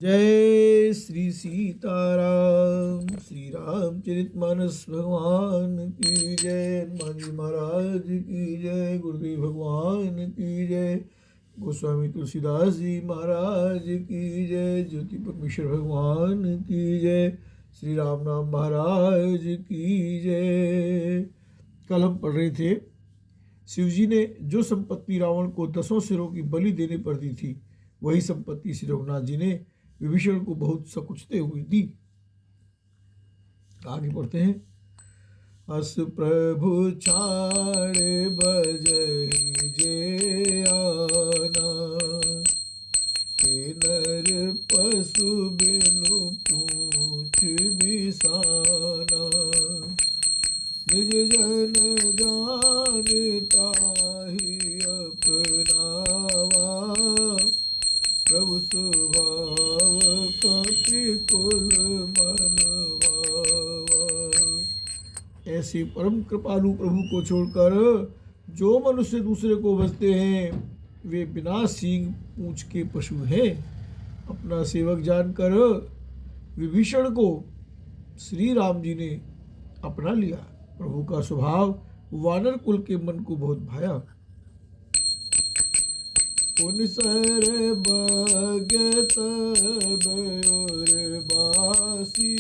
जय श्री सीताराम। श्री रामचरितमानस भगवान की जय। हनुमान जी महाराज की जय। गुरुदेव भगवान की जय। गोस्वामी तुलसीदास जी महाराज की जय। ज्योति परमेश्वर भगवान की जय। श्री राम नाम महाराज की जय। कल हम पढ़ रहे थे, शिवजी ने जो संपत्ति रावण को 10 सिरों की बलि देने पर दी थी, वही संपत्ति श्री रघुनाथ जी ने विभीषण को बहुत सकुचते हुए दी। आगे पढ़ते हैं। अस प्रभु छाड़े बजहि जे आना, हे नर पशु बिनु पूछ बिसाना, निज जन जानता ही अपनावा, प्रभु स्वभाव कपिकुल मन भावा। ऐसे परम कृपालु प्रभु को छोड़कर जो मनुष्य दूसरे को भजते हैं, वे बिना सींग पूंछ के पशु हैं। अपना सेवक जानकर विभीषण को श्री राम जी ने अपना लिया। प्रभु का स्वभाव वानर कुल के मन को बहुत भाया। पुनसर भाग्य सर्व और बासी,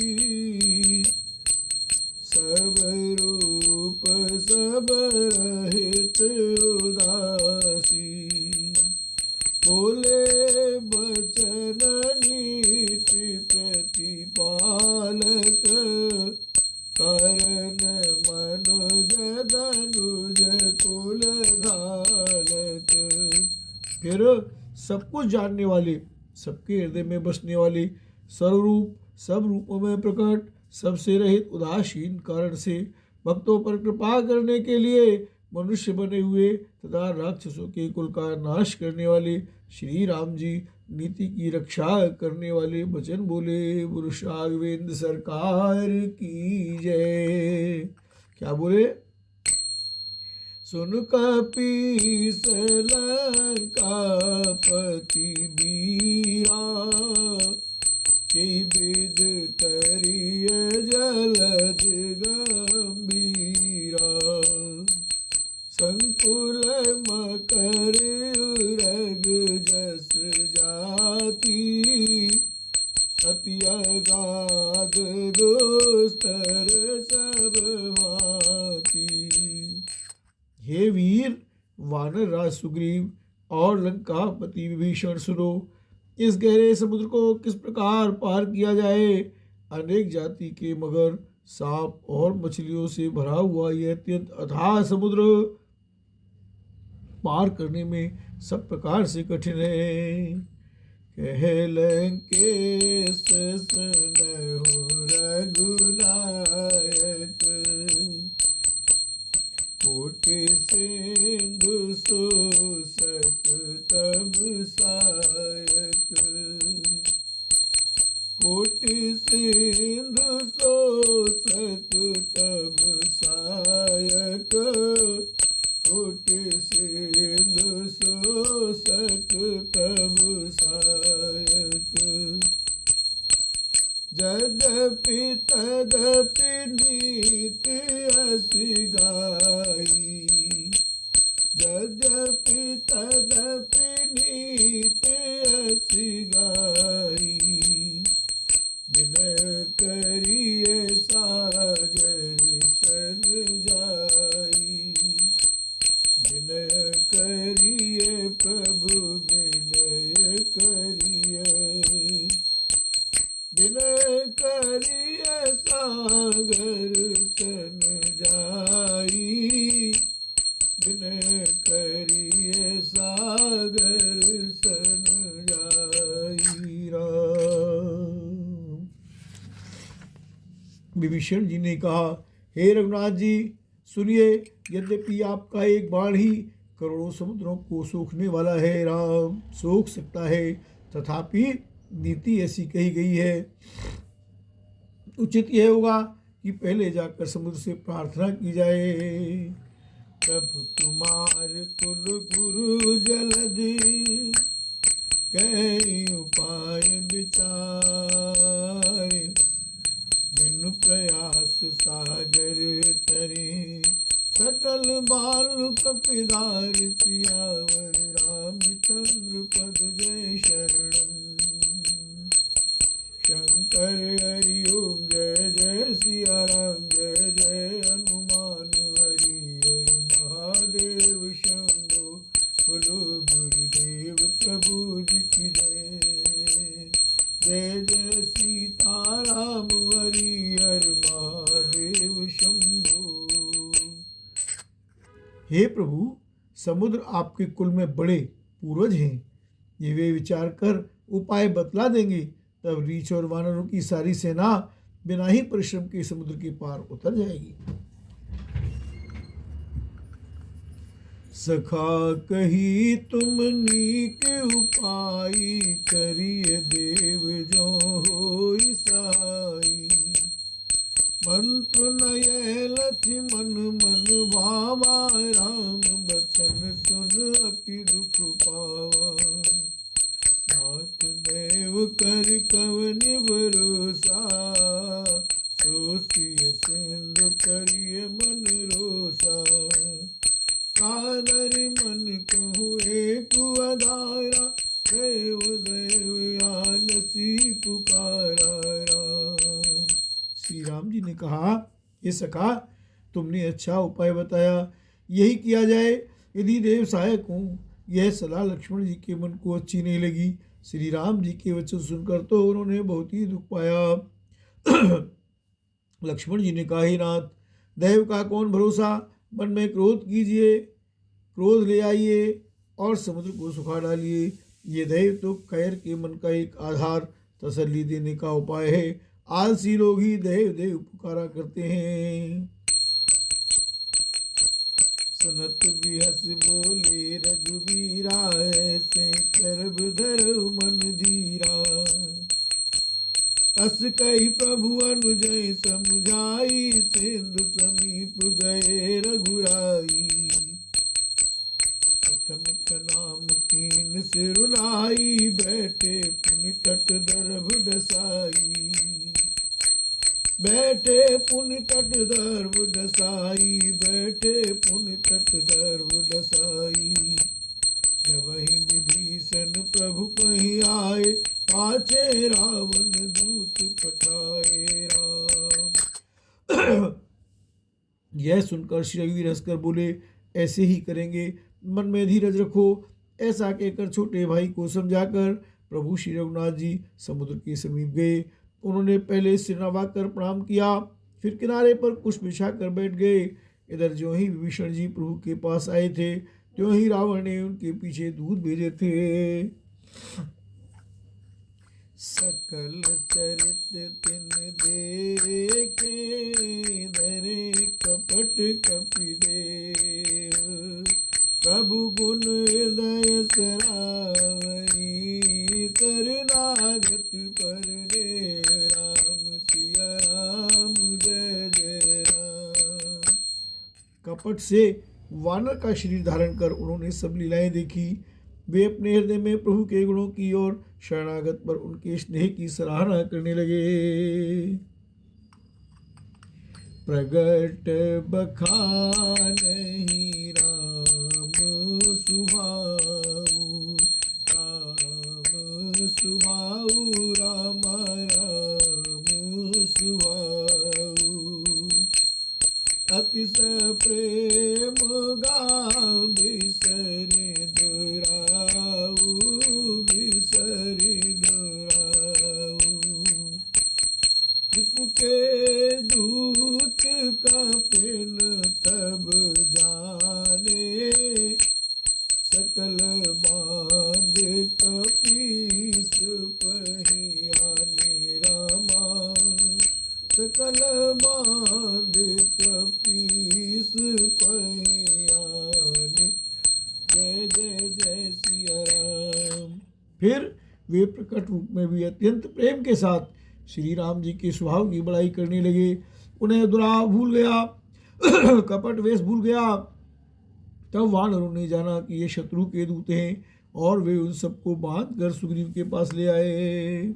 सर्व रूप सब रहित उदासी, बोले बचन नीति प्रतिपालक, करन मनुज धनुज कुल घालक। फिर सब कुछ जानने वाले, सबके हृदय में बसने वाले, सर्वरूप सब रूपों में प्रकट, सबसे रहित, उदासीन कारण से भक्तों पर कृपा करने के लिए मनुष्य बने हुए तथा राक्षसों के कुल का नाश करने वाले श्री राम जी नीति की रक्षा करने वाले वचन बोले। गुरु राघवेंद्र सरकार की जय। क्या बोले? सुन कपीस लंकापति बीरा, के विद तरिय जलद गंभीरा, संकुल मकर उरग जस जाति, अति अगाध दुस्तर सब भांति। हे वीर वानर राज सुग्रीव और लंकापति विभीषण, सुनो, इस गहरे समुद्र को किस प्रकार पार किया जाए। अनेक जाति के मगर, सांप और मछलियों से भरा हुआ यह अत्यंत अथाह समुद्र पार करने में सब प्रकार से कठिन है। कह लंकेश सुनहु रघुनायक, कोटि सिंधु शोषक तब सायक, कोटि सिंधु शोषक तब सायक, कोटि सिंधु शोषक तब सायक। यद्यपि तदपि नीति असि गाई, यद्यपि तदपि नीति असि गाई, विनय करिए सागर सन जाई, विनय करिए प्रभु विनय करिए, विनय करिए सागर सन जाई, विनय करिए सागर सन जाई। राम। विभीषण जी ने कहा, हे रघुनाथ जी सुनिए, यद्यपि आपका एक बाण ही करोड़ों समुद्रों को सोखने वाला है, राम सोख सकता है, तथापि नीति ऐसी कही गई है। उचित यह होगा कि पहले जाकर समुद्र से प्रार्थना की जाए। प्रभु तुम्हार कुल गुरु जलधि, कई उपाय विचार, कपिदार सियावर रामचंद्र पद जय शरणम। शंकर हरि ओम जय जय सिया राम जय जय हनुमान हरि हर महादेव शंभो बोलो गुरुदेव प्रभु जी की जय। जय जय सीताराम हरि हर महादेव शंभो। हे प्रभु, समुद्र आपके कुल में बड़े पूर्वज हैं, ये वे विचार कर उपाय बतला देंगे। तब रीछ और वानरों की सारी सेना बिना ही परिश्रम के समुद्र के पार उतर जाएगी। सखा कही तुम नीक उपाय, करिए देव जो होई सहाई। मंत्र नय लक्ष्मण मन भावा, राम बचन सुन अति दुख पावा। नाथ देव कर कवन भरोसा, सोचिए सिंधु करिए मन रोसा। कादर मन कहूँ एक अधारा, देव देव आलसी पुकारा राम। श्री राम जी ने कहा, ये सखा, तुमने अच्छा उपाय बताया, यही किया जाए। यदि देव सहायक हूँ। यह सलाह लक्ष्मण जी के मन को अच्छी नहीं लगी। श्री राम जी के वचन सुनकर तो उन्होंने बहुत ही दुख पाया। लक्ष्मण जी ने कहा, हे नाथ, देव का कौन भरोसा, मन में क्रोध कीजिए, क्रोध ले आइए और समुद्र को सुखा डालिए। ये दैव तो खैर के मन का एक आधार, तसल्ली देने का उपाय है। आलसी लोग ही देव देव पुकारा करते हैं। सुनत बिहस बोले रघुवीरा, ऐसे करब धरऊ मन धीरा। अस कही प्रभु अनुजय समझाई, सिंधु समीप गए रघुराई। प्रथम प्रणाम कीन सिरुनाई, बैठे पुनि तट दर्भ डसाई। बैठे पुनि तट दर्भ डसाई, बैठे पुनि तट दर्भ डसाई। जब ही विभीषण प्रभु पही आए, पाछे रावण दूत पठाए राम। यह सुनकर श्री रघुवीर हंसकर बोले, ऐसे ही करेंगे, मन में धीरज रखो। ऐसा कहकर छोटे भाई को समझाकर प्रभु श्री रघुनाथ जी समुद्र के समीप गए। उन्होंने पहले सिर नवाकर प्रणाम किया, फिर किनारे पर कुछ बिछा कर बैठ गए। इधर जो ही विभीषण जी प्रभु के पास आए थे, त्यों ही रावण ने उनके पीछे दूत भेजे थे। सकल चरित तिन देखे, धरे कपट कपिदेव। प्रभु गुण हृदय सरावरी, शरणागति पर रे राम। सिया राम जय जय राम। कपट से वानर का शरीर धारण कर उन्होंने सब लीलाएं देखी। वे अपने हृदय में प्रभु के गुणों की और शरणागत पर उनके स्नेह की सराहना करने लगे। प्रगट बखानहि राम सुभाऊ, राम सुभाऊ, राम राम सुभाऊ। अतिशय प्रेम गाँ बिसरे दुराऊ, बिसरे दुराऊ। रिपु के दूत का पिन तब जाने, सकल बांध कपीस पहियाने रामा। सकल बांध कपीस पहियाने। जय जय जय सिया राम। फिर वे प्रकट रूप में भी अत्यंत प्रेम के साथ श्री राम जी के स्वभाव की बड़ाई करने लगे। उन्हें दुराव भूल गया, कपट वेश भूल गया। तब वानरों ने जाना कि ये शत्रु के दूत हैं और वे उन सबको बांध कर सुग्रीव के पास ले आए।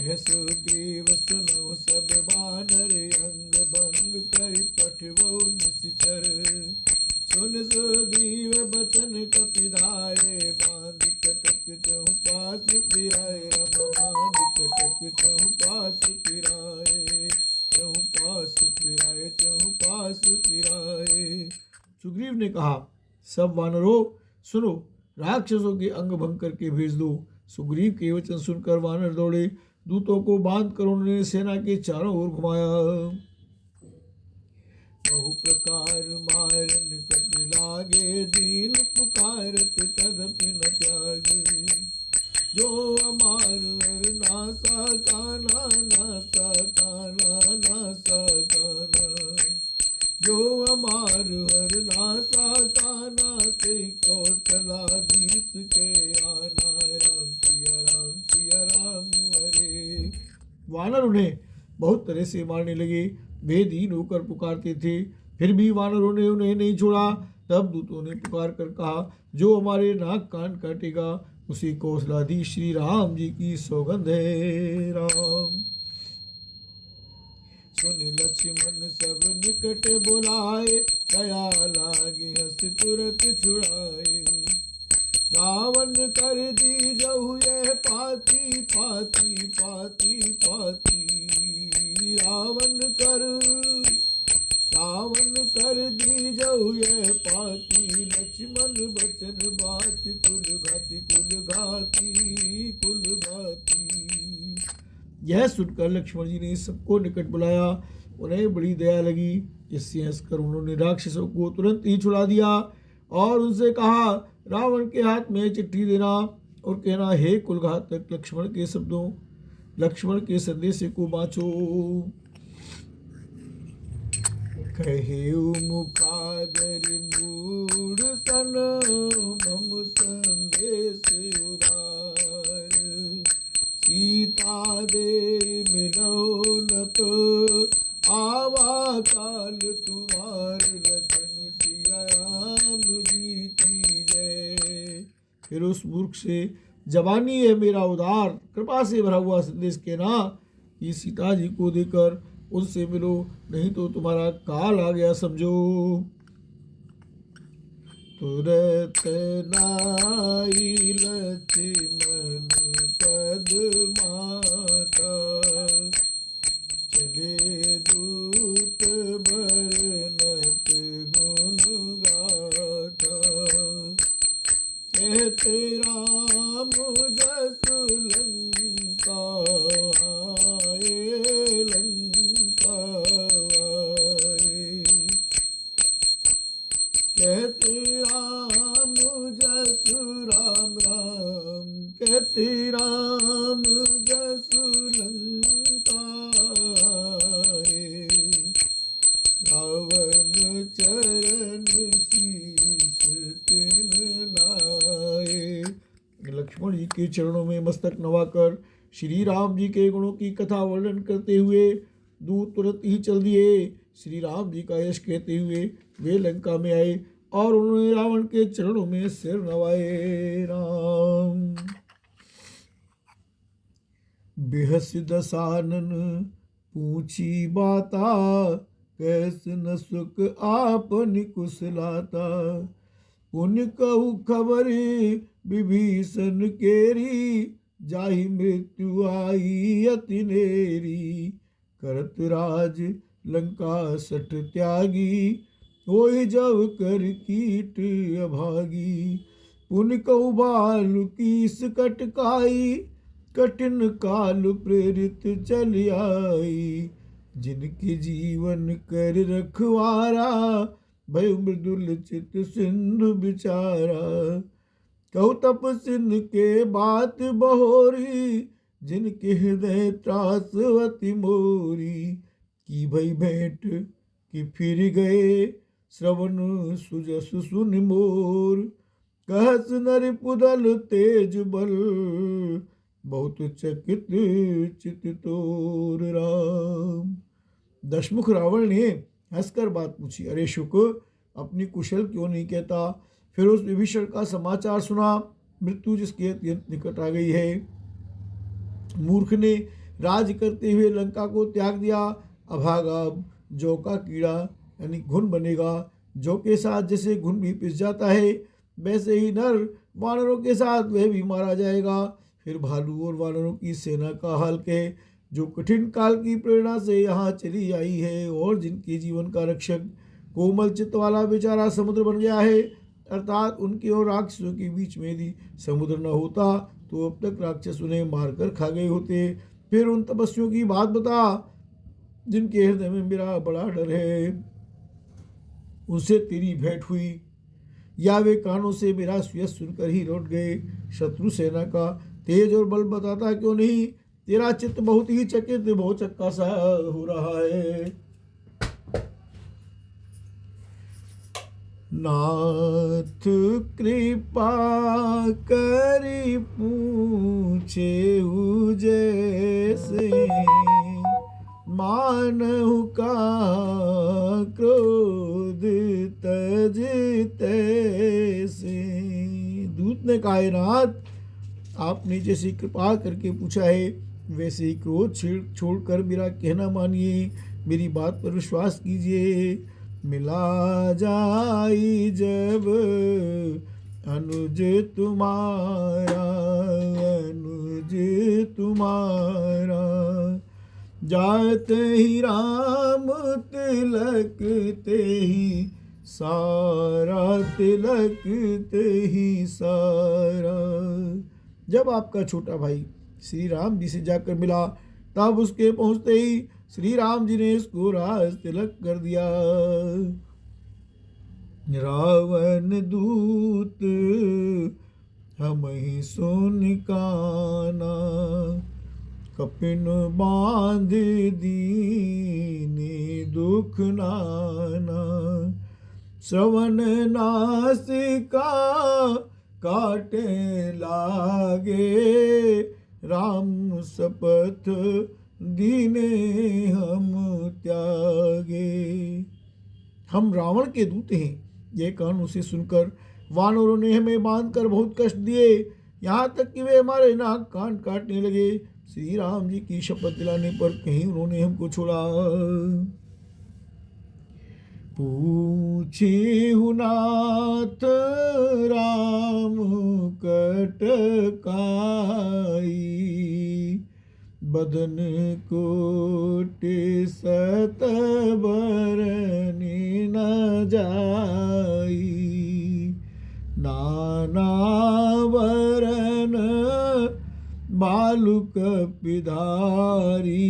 कह सुग्रीव सुनो सब बानर, अंग भंग कर पठवो निश्चर। सुन सुग्रीव बचन कपिधारे, बांध कटक चहु पास फिराए राम, बांध कटक चहु पास फिराए, चहु पास फिराए, चहु पास फिराए। सुग्रीव ने कहा, सब वानरों सुनो, राक्षसों के अंग भंग करके भेज दो। सुग्रीव के वचन सुनकर वानर दौड़े, दूतों को बांध कर उन्होंने सेना के चारों ओर घुमाया। बहु प्रकार मारन कट लागे, दीन पुकारत तदपि न त्यागे। जो अमार हर नासा काना, नासा काना, नासा काना। जो अमार हर नासा काना, ते कौशलाधीश के आना। राम सिया राम, सिया राम हरे। वानर उन्हें बहुत तरह से मारने लगे, वे दीन होकर पुकारते थे, फिर भी वानरों ने उन्हें नहीं छोड़ा। तब दूतों ने पुकार कर कहा, जो हमारे नाक कान काटेगा, उसी कौशलाधीश श्री राम जी की सौगंध है। राम सुन लक्ष्मण सब निकट बुलाए, दया लागे हंस तुरंत छुड़ाए। रावण कर दी जहु ये पाती, पाती पाती पाती। रावण कर दी जहु ये पाती, लक्ष्मण बचन बाच कुल घाती, कुल घाती, कुल घाती। यह सुनकर लक्ष्मण जी ने सबको निकट बुलाया, उन्हें बड़ी दया लगी, जिससे हंसकर उन्होंने राक्षसों को तुरंत ही छुड़ा दिया और उनसे कहा, रावण के हाथ में चिट्ठी देना और कहना, हे कुलघातक लक्ष्मण के शब्दों, लक्ष्मण के संदेश को बाँचो। कहे मुखागर मूढ़ सन, मम संदेश उदार। सीता दे मिलो न तो, आवा काल तुम्हार। लखन सिया राम जी की जय। फिर उस मूर्ख से, जवानी है मेरा उदार, कृपा से भरा हुआ संदेश कहना कि सीता जी को देकर उनसे मिलो, नहीं तो तुम्हारा काल आ गया समझो। तुरत नाई लक्ष्मण पद माता, चले दूत बरनत गुण गाथा। कहते राम जसु लंका आए, लंका आए। कहते राम जसु राम राम, कहते राम जसु लंका आए। रावण चरण शीस तिन नाए। लक्ष्मण जी के चरणों में मस्तक नवाकर श्री राम जी के गुणों की कथा वर्णन करते हुए दूत तुरंत ही चल दिए। श्री राम जी का यश कहते हुए वे लंका में आए और उन्होंने रावण के चरणों में सिर नवाए। राम बेहस दसानन पूछी बाता, कैस न सुख आपन कुशलाता। पुन कहु खबर विभीषण केरी, जाहि मृत्यु आई अति नेरी। करत राज लंका सठ त्यागी, होई जब कर कीट अभागी। पुन कहु बालु कीस कटकाई, कठिन काल प्रेरित चल आई। जिनके जीवन कर रखवारा, भय मृदुल चित सिंधु बिचारा। कहु तप सिंधु के बात बहोरी, जिनके हृदय त्रास अति मोरी। की भई भेंट कि फिर गए, श्रवण सुजस सुन मोर। कहस नर पुदल तेज बल, बहुत चकित चित तोर। राम दशमुख रावण ने हंसकर बात पूछी, अरे शुक, अपनी कुशल क्यों नहीं कहता। फिर उस विभीषण का समाचार सुना, मृत्यु जिसके अत्यंत निकट आ गई है। मूर्ख ने राज करते हुए लंका को त्याग दिया। अभागा जौ का कीड़ा यानी घुन बनेगा। जौ के साथ जैसे घुन भी पिस जाता है, वैसे ही नर वानरों के साथ वह भी मारा जाएगा। फिर भालू और वानरों की सेना का हाल कहे, जो कठिन काल की प्रेरणा से यहाँ चली आई है और जिनके जीवन का रक्षक कोमल चित्त वाला बेचारा समुद्र बन गया है। अर्थात उनके और राक्षसों के बीच में यदि समुद्र न होता तो अब तक राक्षस उन्हें मारकर खा गए होते। फिर उन तपस्वियों की बात बता जिनके हृदय में मेरा बड़ा डर है, उनसे तेरी भेंट हुई या वे कानों से मेरा सुयस सुनकर ही लौट गए। शत्रु सेना का तेज और बल बताता क्यों नहीं? तेरा चित्त बहुत ही चकित बहुत चक्का सा हो रहा है। नाथ कृपा करी पूछे जैसे, मानव का क्रोध तजते से। दूत ने कहा, नाथ आपने जैसी कृपा करके पूछा है वैसे ही क्रोध छोड़कर मेरा कहना मानिए, मेरी बात पर विश्वास कीजिए। मिला जाई जब अनुज तुम्हारा, अनुज तुम्हारा, जात ही राम तिलक ते ही सारा, तिलक ते ही सारा। जब आपका छोटा भाई श्री राम जी से जाकर मिला तब उसके पहुंचते ही श्री राम जी ने इसको राज तिलक कर दिया। रावण दूत हम ही सुन काना, कपिन बांध दीने दुख नाना। श्रवण नासिका काटे लागे, राम शपथ दीने हम त्यागे। हम रावण के दूत हैं, ये कान उसे सुनकर वानरों ने हमें बांधकर बहुत कष्ट दिए, यहाँ तक कि वे हमारे नाक कान काटने लगे। श्री राम जी की शपथ दिलाने पर कहीं उन्होंने हमको छोड़ा। पूछे नाथ राम कटकाई, बदन कोटि सत बरनी न जाई। नाना वरन बालुक पिधारी,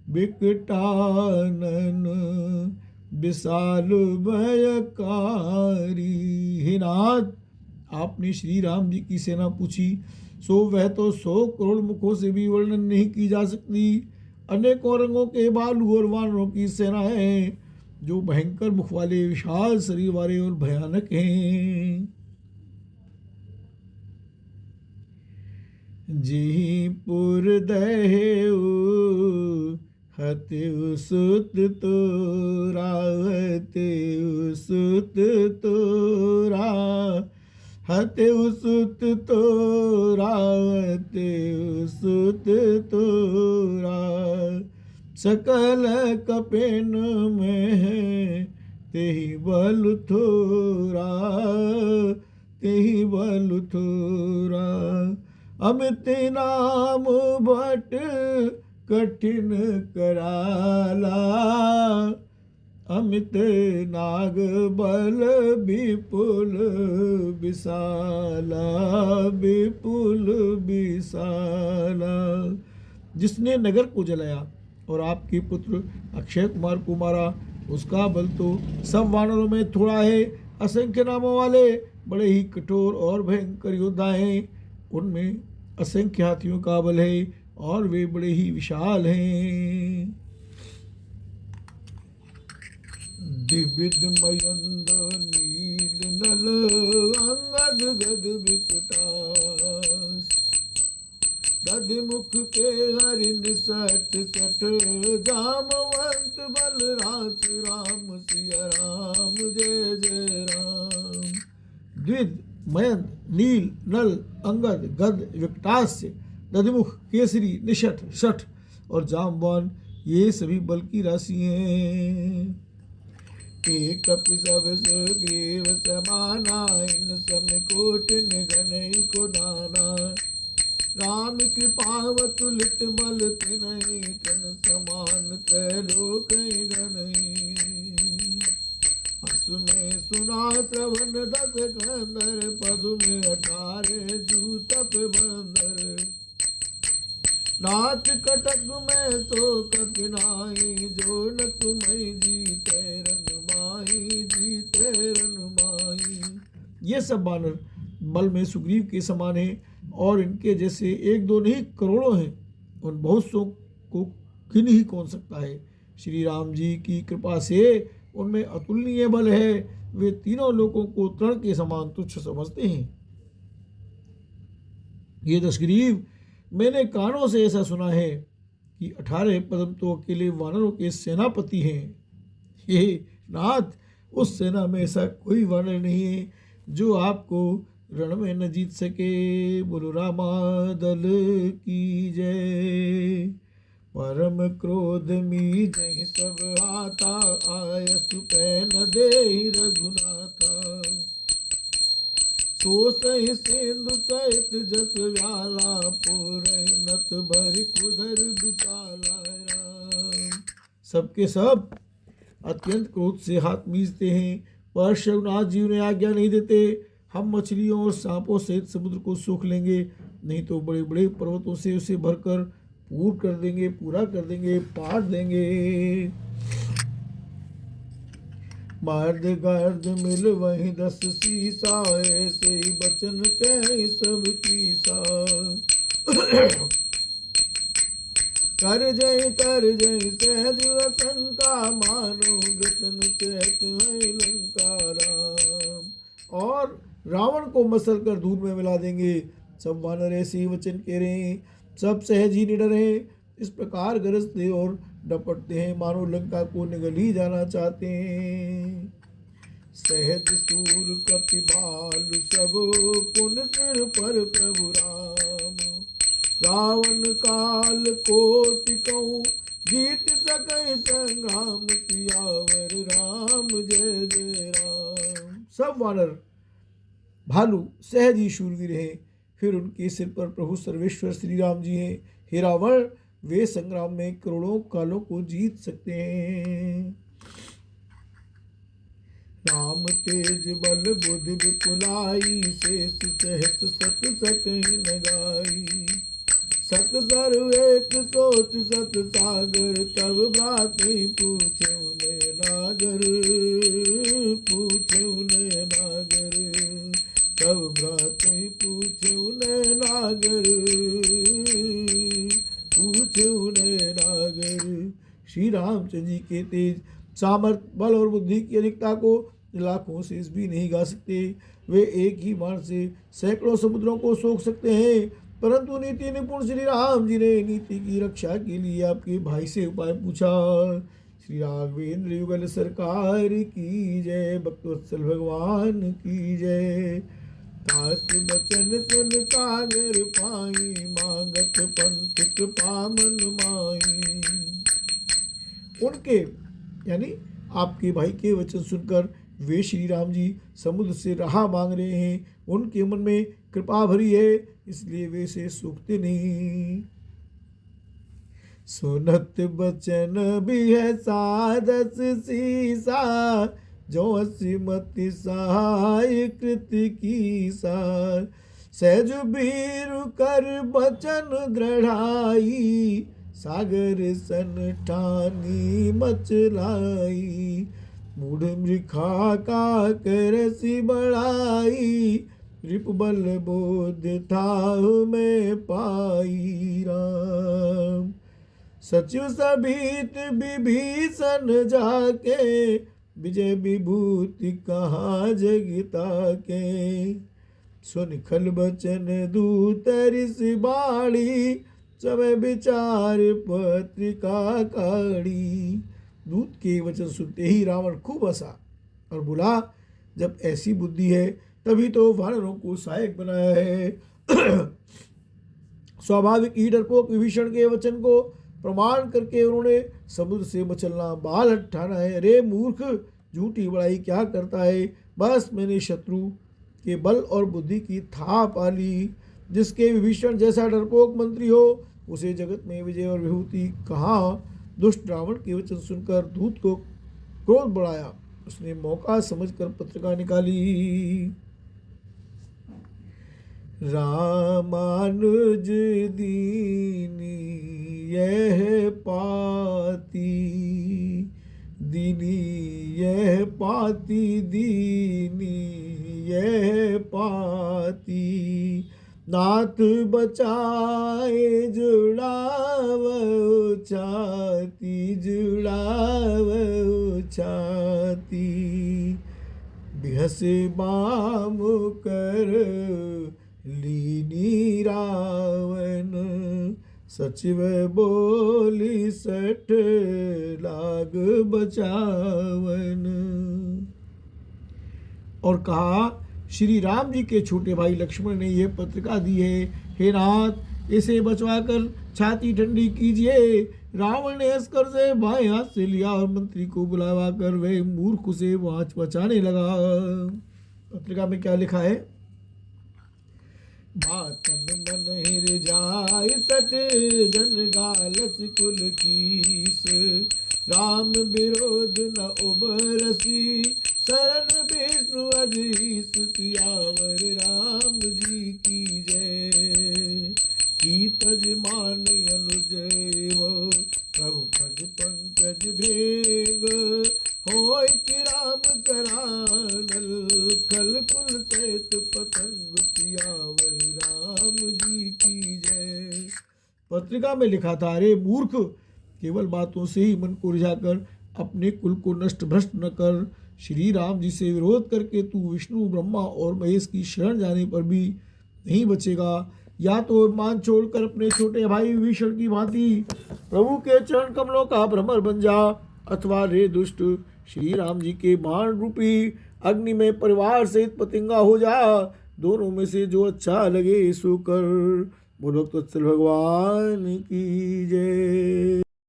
बिकटानन विशाल भयकारी। हे नाथ, आपने श्री राम जी की सेना पूछी, सो वह तो 100 करोड़ मुखों से भी वर्णन नहीं की जा सकती। अनेकों रंगों के भालू और वानरों की सेना है, जो भयंकर मुख वाले, विशाल शरीर वाले और भयानक हैं। जीपुर दहेउ हत्यु सुत तोरा, हत्यु सुत तोरा, हत्यु सुत तोरा, हत्यु सुत तोरा। सकल कपिन में है तेहि बल थोरा, तेहि बल थोरा। अमित नाम भट कठिन कराला, अमित नाग बल विपुल विशाला, विपुल विशाला। जिसने नगर को जलाया और आपके पुत्र अक्षय कुमार को मारा, उसका बल तो सब वानरों में थोड़ा है। असंख्य नामों वाले बड़े ही कठोर और भयंकर योद्धा हैं, उनमें असंख्य हाथियों का बल है और वे बड़े ही विशाल हैं। दिव्य मयंद नील नल अंगद गद विकटास, दधिमुख के हरिण सठ सठ, जामवंत बलरास राम सिया राम जय जय राम। द्विज मयंत नील नल अंगद गद विकटास्य दधिमुख, केसरी, निषठ, शठ और जाम्बवान, ये सभी बल की राशि हैं। एक कपि सब सुग्रीव समाना, इन सम कोट निघन को नाना। राम कृपावतुलित बल तिनहि, तन समान त्रैलोक गणहि। असु में सुना श्रवण दस कंदर, पदु में 18 जूतप बंदर। नाथ कटक में सो कपिनाई, जो न तुम्हें जीते रनुमाई, जीते रनुमाई। ये सब बानर बल में सुग्रीव के समान हैं और इनके जैसे एक दो नहीं करोड़ों हैं। उन बहुत सौ को गिन ही कौन सकता है। श्री राम जी की कृपा से उनमें अतुलनीय बल है। वे तीनों लोगों को तृण के समान तुच्छ समझते हैं। ये दशग्रीव, मैंने कानों से ऐसा सुना है कि 18 पद्म तो अकेले वानरों के सेनापति हैं। हे नाथ, उस सेना में ऐसा कोई वानर नहीं है जो आपको रण में न जीत सके। बोलो रामा दल की जय। परम क्रोध मी जहि सब आता, आयसु पै न देहि रघुनाथा। सो सहि सिंधु सहित जस व्याला, पुरहि नत भरि कुधर विशाला राम। सबके सब अत्यंत क्रोध से हाथ मीचते हैं, पर रघुनाथ जी उन्हें आज्ञा नहीं देते। हम मछलियों और सांपों सहित समुद्र को सूख लेंगे, नहीं तो बड़े बड़े पर्वतों से उसे भरकर पूरा कर देंगे, पाट देंगे। मर्द गर्द मिल वहीं 10 सीसा, ऐसे ही बचन कह सब कीसा। कर जय सहज असंका, मानो ग्रसन चैत है लंका राम। और रावण को मसल कर दूध में मिला देंगे। सब वानर ऐसे ही वचन कह रहे हैं, सब सहज ही निडर हैं। इस प्रकार गरजते और डपटते हैं, मानो लंका को निगल ही जाना चाहते हैं। सहज सूर कपि भालु सब, पुन सिर पर प्रभु राम। रावण काल कोटि कहूँ, जीत सकै संग्राम। सियावर राम जय जय राम। सब वानर भालू सहज ही शूरवीर हैं। फिर उनके सिर पर प्रभु सर्वेश्वर श्री राम जी हैं। हे रावण, वे संग्राम में करोड़ों कालों को जीत सकते हैं। राम तेज बल बुद्धि विपुलाई, शेष सहस सत सकहि न गाई। सक सर्व एक सोच सत सागर, तब भ्रातृ पूछ्यो नय नागर। पूछ्यो नय नागर, तब भ्रातृ पूछ्यो नय नागर। पूछ्यो नय नागर। श्री रामचंद्र जी के तेज सामर्थ, बल और बुद्धि की अधिकता को लाखों शेष भी नहीं गा सकते। वे एक ही बाण से सैकड़ों समुद्रों को सोख सकते हैं। परंतु नीति निपुण श्री राम जी ने नीति की रक्षा के लिए आपके भाई से उपाय पूछा। श्री राघवेंद्र युगल सरकार की जय। भक्तवत्सल भगवान की जय। दास बचन सुन सागर पाई, मांगत पंथ कृपा मन माई। उनके यानी आपके भाई के वचन सुनकर वे श्री राम जी समुद्र से राह मांग रहे हैं। उनके मन में कृपा भरी है, इसलिए वे से सूखते नहीं। सुनत बचन भी है सादस सीसा, जो असीमति सहाय कृति की सा। सहज बीर कर बचन दृढ़ाई, सागर सन ठानी मचलाई। मूढ़ मृखा का करसी बढ़ाई, रिपुबल बोध था में पाई राम। सचिव सभीत विभीषण जाके, विजय विभूति कहा जगता के। सुनिखल बचन दूत ऋषि बाणी, समय विचार पत्रिका काढ़ी। दूत के वचन सुनते ही रावण खूब हंसा और बोला, जब ऐसी बुद्धि है तभी तो वानरों को सहायक बनाया है। स्वाभाविक ही डरपोक विभीषण के वचन को प्रमाण करके उन्होंने समुद्र से मचलना बाल ठाना है। अरे मूर्ख, झूठी बड़ाई क्या करता है? बस मैंने शत्रु के बल और बुद्धि की था पाली। जिसके विभीषण जैसा डरपोक मंत्री हो उसे जगत में विजय और विभूति कहाँ? दुष्ट रावण के वचन सुनकर दूत को क्रोध बढ़ाया। उसने मौका समझकर पत्रिका निकाली। रामानुज दीनी यह पाती, दीनी यह पाती, दीनी यह पाती। नाथ बचाए जुड़ाव छाती, जुड़ाव छाती। बिहस बाम कर लीनी रावण, सचिव बोली सठ लाग बचावन। और कहा, श्री राम जी के छोटे भाई लक्ष्मण ने यह पत्रिका दी है। हे नाथ, इसे बचवाकर छाती ठंडी कीजिए। रावण ने हंसकर से बाएं हाथ से लिया और मंत्री को बुलावा कर वह मूर्ख उसे वाच बचाने लगा। पत्रिका में क्या लिखा है? बातन मन हिर जाय सट, जन गालस कुल कीस। राम विरोध न उबरसी, शरण विष्णु अजीस। सियावर राम जी की जय। की तजमान अनुज एव, प्रभु पद पंकज भेग। होय कि राम सरानल, खल कुल सहित पतंग। सियावर राम जी की जय। पत्रिका में लिखा था, अरे मूर्ख, केवल बातों से ही मन को रिझाकर अपने कुल को नष्ट भ्रष्ट न कर। श्री राम जी से विरोध करके तू विष्णु ब्रह्मा और महेश की शरण जाने पर भी नहीं बचेगा। या तो मान छोड़कर अपने छोटे भाई विभीषण की भांति प्रभु के चरण कमलों का भ्रमर बन जा, अथवा रे दुष्ट श्री राम जी के बाण रूपी अग्नि में परिवार सहित पतंगा हो जा। दोनों में से जो अच्छा लगे सो कर। बोलो भगवान की जय।